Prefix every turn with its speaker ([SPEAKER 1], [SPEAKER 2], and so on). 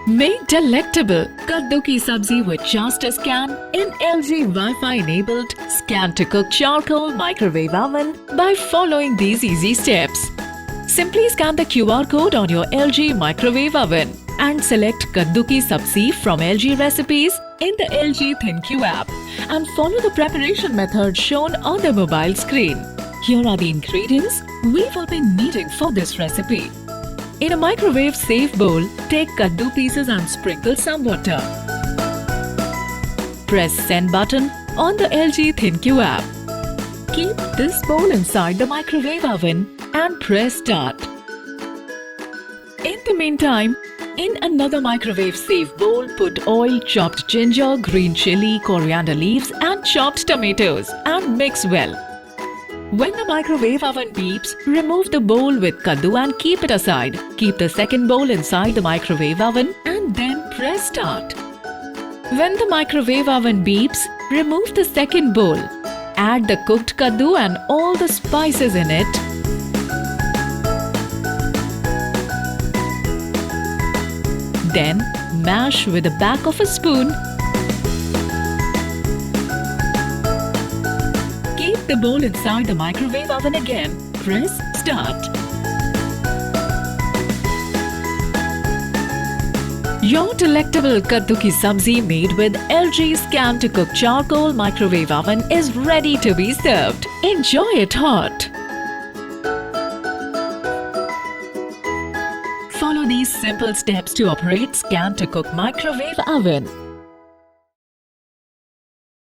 [SPEAKER 1] Make delectable Kaddu ki Sabzi with just a scan in LG Wi-Fi enabled scan to cook charcoal microwave oven by following these easy steps. Simply scan the QR code on your LG microwave oven and select Kaddu ki Sabzi from LG recipes in the LG ThinQ app and follow the preparation method shown on the mobile screen. Here are the ingredients we will be needing for this recipe. In a microwave-safe bowl, take kaddu pieces and sprinkle some water. Press send button on the LG ThinQ app. Keep this bowl inside the microwave oven and press start. In the meantime, in another microwave-safe bowl, put oil, chopped ginger, green chili, coriander leaves and chopped tomatoes and mix well. When the microwave oven beeps, remove the bowl with kaddu and keep it aside. Keep the second bowl inside the microwave oven and then press start. When the microwave oven beeps, remove the second bowl. Add the cooked kaddu and all the spices in it. Then mash with the back of a spoon. Keep the bowl inside the microwave oven again. Press start. Your delectable Kaddu ki Sabzi made with LG Scan to Cook Charcoal Microwave Oven is ready to be served. Enjoy it hot. Follow these simple steps to operate Scan to Cook Microwave Oven.